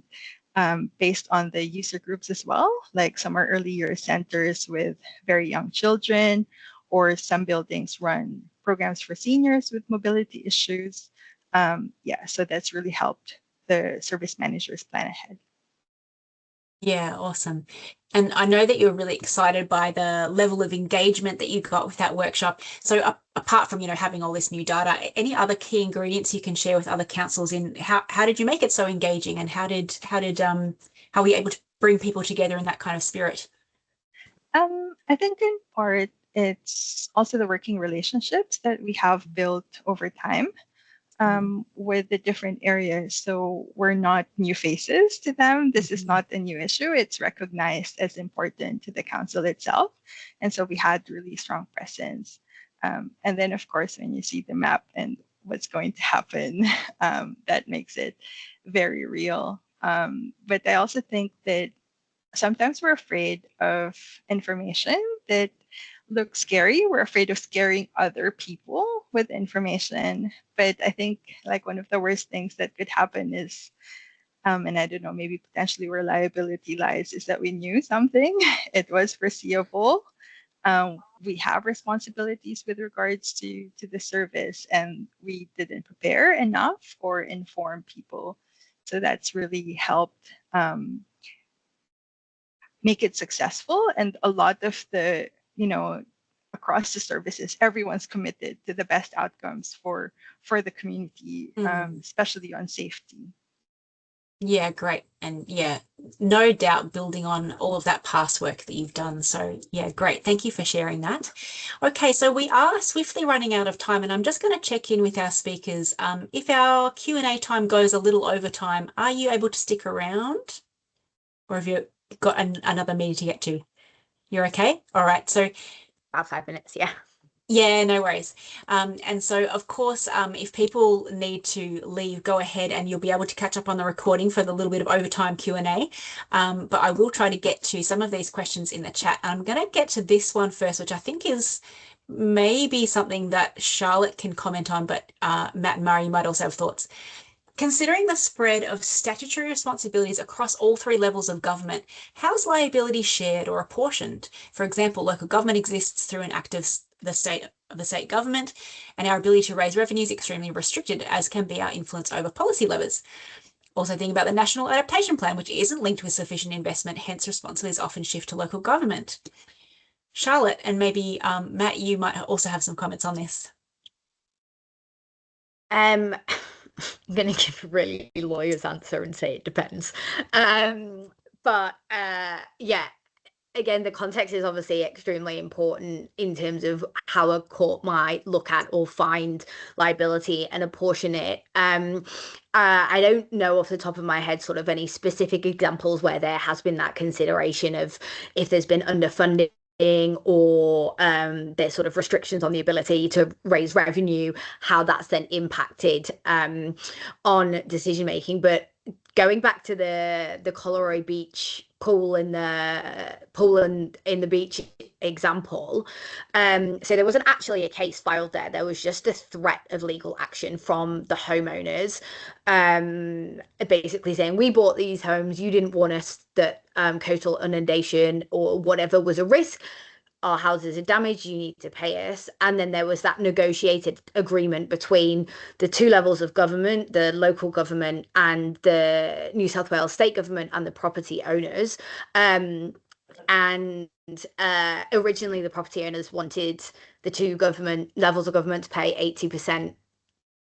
based on the user groups as well, like some are early years centers with very young children, or some buildings run programs for seniors with mobility issues. So that's really helped the service managers plan ahead. Yeah, awesome. And I know that you're really excited by the level of engagement that you got with that workshop. So apart from, having all this new data, any other key ingredients you can share with other councils in how did you make it so engaging, and how were you able to bring people together in that kind of spirit? I think in part it's also the working relationships that we have built over time. With the different areas. So we're not new faces to them. This is not a new issue. It's recognized as important to the council itself. And so we had really strong presence. And then, of course, when you see the map and what's going to happen, that makes it very real. But I also think that sometimes we're afraid of information that looks scary. We're afraid of scaring other people with information. But I think like one of the worst things that could happen is, and I don't know, maybe potentially where liability lies, is that we knew something, it was foreseeable. We have responsibilities with regards to the service, and we didn't prepare enough or inform people. So that's really helped make it successful. And a lot of the, across the services, everyone's committed to the best outcomes for the community, especially on safety. Yeah, great. And yeah, no doubt building on all of that past work that you've done. So yeah, great. Thank you for sharing that. Okay, so we are swiftly running out of time, and I'm just going to check in with our speakers. If our Q&A time goes a little over time, are you able to stick around? Or have you got another meeting to get to? You're okay? All right. So About 5 minutes, yeah. yeah, no worries. And so, of course, if people need to leave, go ahead and you'll be able to catch up on the recording for the little bit of overtime Q&A. But I will try to get to some of these questions in the chat. I'm going to get to this one first, which I think is maybe something that Charlotte can comment on, but Matt and Mara, you might also have thoughts. Considering the spread of statutory responsibilities across all three levels of government, how is liability shared or apportioned? For example, local government exists through an act of the state government, and our ability to raise revenue is extremely restricted, as can be our influence over policy levers. Also think about the National Adaptation Plan, which isn't linked with sufficient investment, hence responsibilities often shift to local government. Charlotte, and maybe Matt, you might also have some comments on this. I'm going to give a really lawyer's answer and say it depends. But yeah, again, the context is obviously extremely important in terms of how a court might look at or find liability and apportion it. I don't know off the top of my head sort of any specific examples where there has been that consideration of if there's been underfunding or there's sort of restrictions on the ability to raise revenue, how that's then impacted on decision making. But going back to the Collaroy Beach pool in the beach example, so there wasn't actually a case filed there. There was just a threat of legal action from the homeowners, basically saying, we bought these homes, you didn't want us that coastal inundation or whatever was a risk, our houses are damaged, you need to pay us. And then there was that negotiated agreement between the two levels of government, the local government and the New South Wales state government and the property owners. And originally the property owners wanted the two government levels of government to pay 80%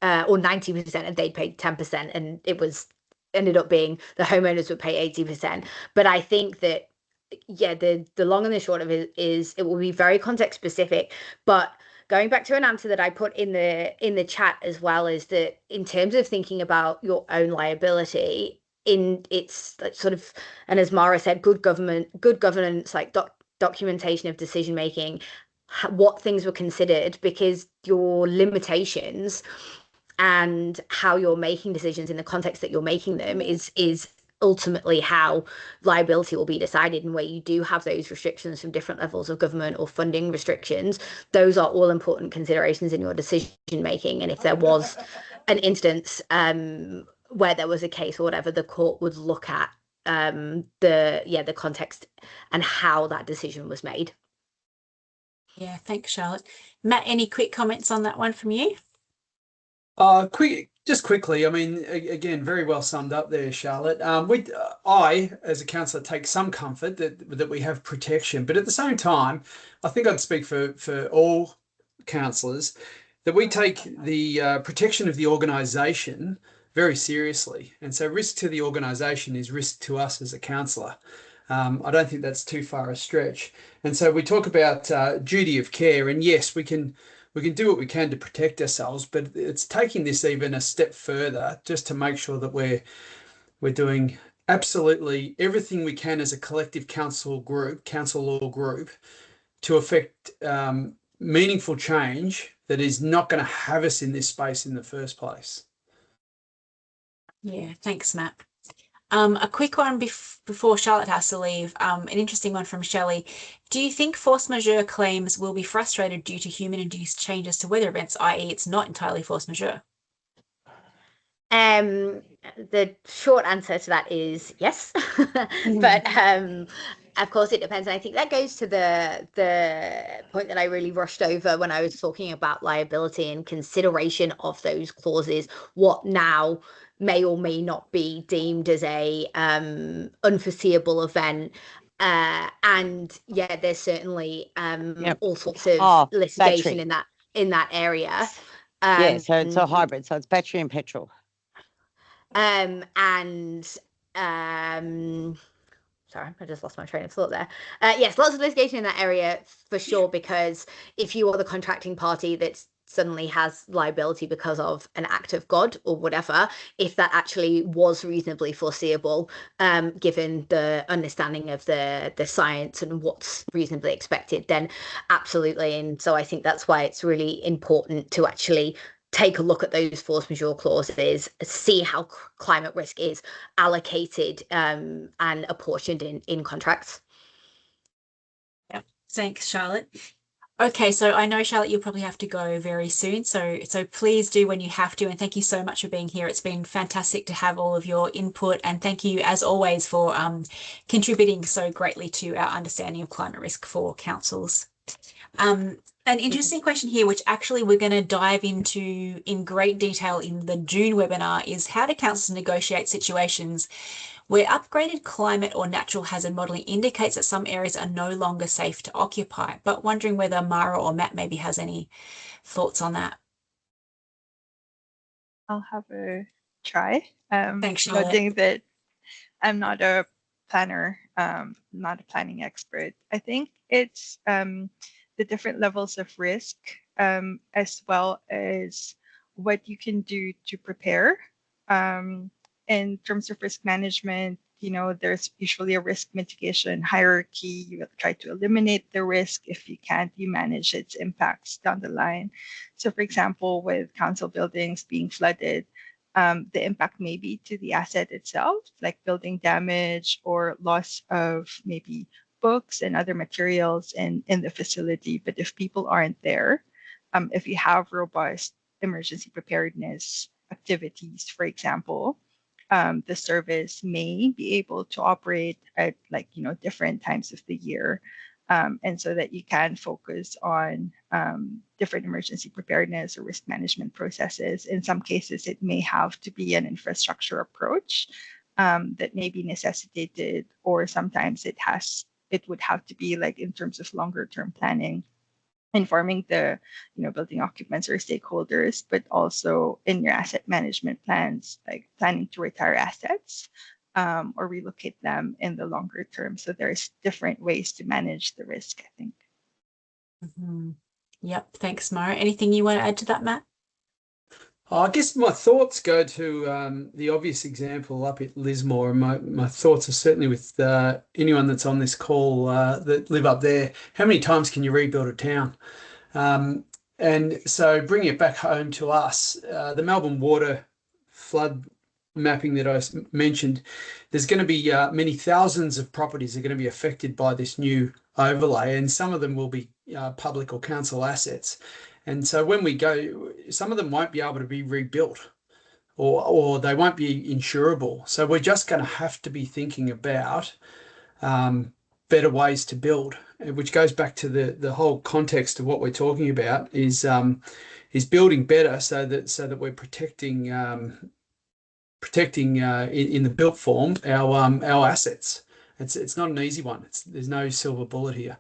or 90%, and they'd paid 10%, and it was ended up being the homeowners would pay 80%. But I think that yeah, the long and the short of it is it will be very context specific. But going back to an answer that I put in the chat as well, is that in terms of thinking about your own liability, in it's sort of, and as Mara said, good governance, like documentation of decision making, what things were considered, because your limitations and how you're making decisions in the context that you're making them is ultimately how liability will be decided. And where you do have those restrictions from different levels of government or funding restrictions, those are all important considerations in your decision making. And if there was an instance where there was a case or whatever, the court would look at the context and how that decision was made. Yeah, thanks, Charlotte. Matt, any quick comments on that one from you? Quickly, I mean, again, very well summed up there, Charlotte. I, as a councillor, take some comfort that we have protection, but at the same time, I think I'd speak for all councillors that we take the protection of the organisation very seriously, and so risk to the organisation is risk to us as a councillor. I don't think that's too far a stretch, and so we talk about duty of care, and yes, we can do what we can to protect ourselves, but it's taking this even a step further just to make sure that we're doing absolutely everything we can as a collective council law group to affect meaningful change that is not going to have us in this space in the first place. Yeah, thanks, Matt. A quick one before Charlotte has to leave, an interesting one from Shelley. Do you think force majeure claims will be frustrated due to human-induced changes to weather events, i.e. it's not entirely force majeure? The short answer to that is yes. But of course it depends. And I think that goes to the point that I really rushed over when I was talking about liability and consideration of those clauses. What now may or may not be deemed as a unforeseeable event. And yeah, there's certainly all sorts of litigation battery. in that area. Yeah, so it's a hybrid, so it's battery and petrol. Sorry, I just lost my train of thought there. Yes, lots of litigation in that area for sure, because if you are the contracting party that suddenly has liability because of an act of God or whatever, if that actually was reasonably foreseeable, given the understanding of the science and what's reasonably expected, then absolutely. And so I think that's why it's really important to actually take a look at those force majeure clauses, see how climate risk is allocated and apportioned in contracts. Yeah, thanks, Charlotte. Okay, so I know, Charlotte, you'll probably have to go very soon, so please do when you have to, and thank you so much for being here. It's been fantastic to have all of your input, and thank you, as always, for contributing so greatly to our understanding of climate risk for councils. An interesting question here, which actually we're going to dive into in great detail in the June webinar, is how do councils negotiate situations where upgraded climate or natural hazard modelling indicates that some areas are no longer safe to occupy, but wondering whether Mara or Matt maybe has any thoughts on that. I'll have a try. Thanks, Charlotte. Noting that I'm not a planner, not a planning expert. I think it's the different levels of risk, as well as what you can do to prepare. In terms of risk management, there's usually a risk mitigation hierarchy. You try to eliminate the risk. If you can't, you manage its impacts down the line. So, for example, with council buildings being flooded, the impact may be to the asset itself, like building damage or loss of maybe books and other materials in the facility. But if people aren't there, if you have robust emergency preparedness activities, for example, the service may be able to operate at different times of the year. And so that you can focus on different emergency preparedness or risk management processes. In some cases, it may have to be an infrastructure approach that may be necessitated, or sometimes it would have to be in terms of longer term planning, informing the building occupants or stakeholders, but also in your asset management plans, like planning to retire assets or relocate them in the longer term. So there's different ways to manage the risk, I think. Mm-hmm. Yep, thanks, Mara. Anything you want to add to that, Matt? I guess my thoughts go to the obvious example up at Lismore. My thoughts are certainly with anyone that's on this call that live up there. How many times can you rebuild a town? And so bringing it back home to us, the Melbourne water flood mapping that I mentioned, there's going to be many thousands of properties that are going to be affected by this new overlay, and some of them will be public or council assets. And so when we go, some of them won't be able to be rebuilt, or they won't be insurable. So we're just going to have to be thinking about better ways to build, which goes back to the whole context of what we're talking about is building better so that we're protecting in the built form our assets. It's not an easy one. There's no silver bullet here.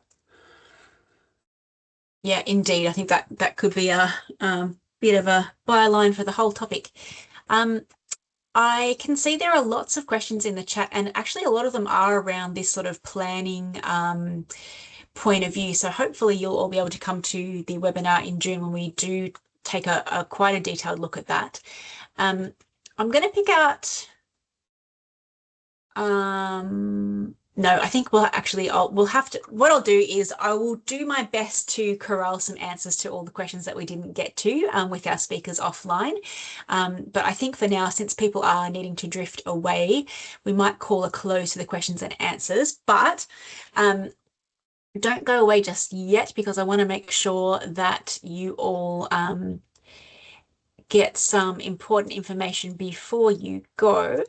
Yeah, indeed. I think that could be a bit of a byline for the whole topic. I can see there are lots of questions in the chat, and actually a lot of them are around this sort of planning point of view. So hopefully you'll all be able to come to the webinar in June when we do take a quite a detailed look at that. I'm going to pick out no, I think we'll have to, what I'll do is I will do my best to corral some answers to all the questions that we didn't get to with our speakers offline. But I think for now, since people are needing to drift away, we might call a close to the questions and answers. But don't go away just yet, because I want to make sure that you all get some important information before you go.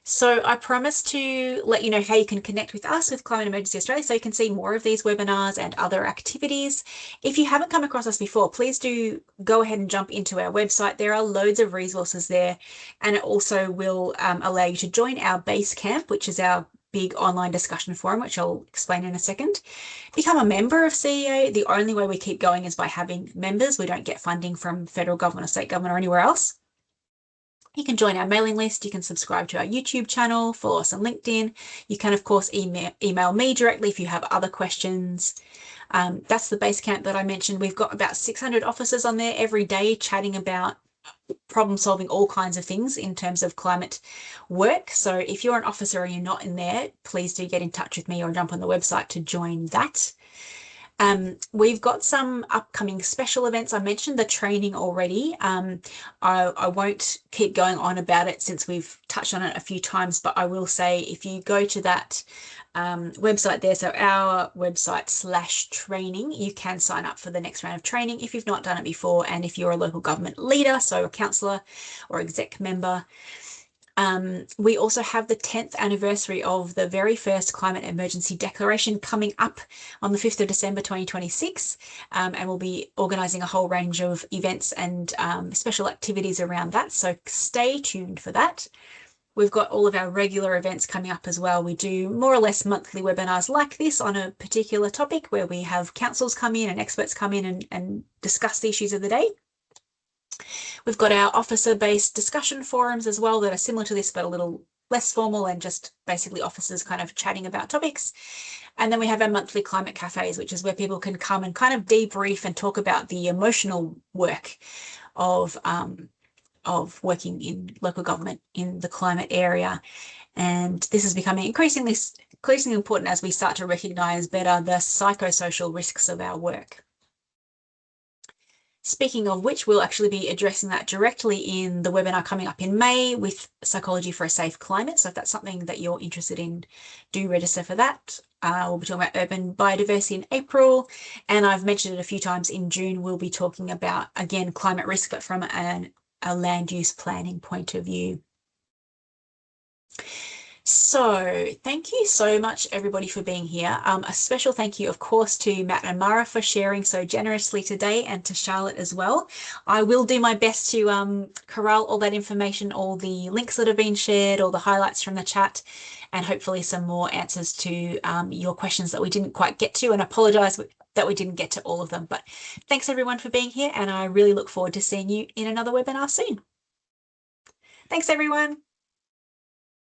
So I promise to let you know how you can connect with us with Climate Emergency Australia so you can see more of these webinars and other activities. If you haven't come across us before, please do go ahead and jump into our website. There are loads of resources there, and it also will allow you to join our base camp, which is our big online discussion forum, which I'll explain in a second. Become a member of CEA. The only way we keep going is by having members. We don't get funding from federal government or state government or anywhere else. You can join our mailing list, you can subscribe to our YouTube channel, follow us on LinkedIn. You can, of course, email me directly if you have other questions. That's the base camp that I mentioned. We've got about 600 officers on there every day chatting about problem solving all kinds of things in terms of climate work. So if you're an officer and you're not in there, please do get in touch with me or jump on the website to join that. We've got some upcoming special events. I mentioned the training already. I won't keep going on about it since we've touched on it a few times, but I will say if you go to that website there, so our website /training, you can sign up for the next round of training if you've not done it before, and if you're a local government leader, so a councillor or exec member. We also have the 10th anniversary of the very first climate emergency declaration coming up on the 5th of December 2026, and we'll be organising a whole range of events and special activities around that, so stay tuned for that. We've got all of our regular events coming up as well. We do more or less monthly webinars like this on a particular topic where we have councils come in and experts come in and discuss the issues of the day. We've got our officer-based discussion forums as well that are similar to this, but a little less formal and just basically officers kind of chatting about topics. And then we have our monthly climate cafes, which is where people can come and kind of debrief and talk about the emotional work of working in local government in the climate area. And this is becoming increasingly important as we start to recognise better the psychosocial risks of our work. Speaking of which, we'll actually be addressing that directly in the webinar coming up in May with Psychology for a Safe Climate. So if that's something that you're interested in, do register for that. We'll be talking about urban biodiversity in April. And I've mentioned it a few times in June, we'll be talking about, again, climate risk, but from a land use planning point of view. So thank you so much, everybody, for being here. A special thank you, of course, to Matt and Mara for sharing so generously today, and to Charlotte as well. I will do my best to corral all that information, all the links that have been shared, all the highlights from the chat, and hopefully some more answers to your questions that we didn't quite get to, and apologise that we didn't get to all of them. But thanks, everyone, for being here, and I really look forward to seeing you in another webinar soon. Thanks, everyone.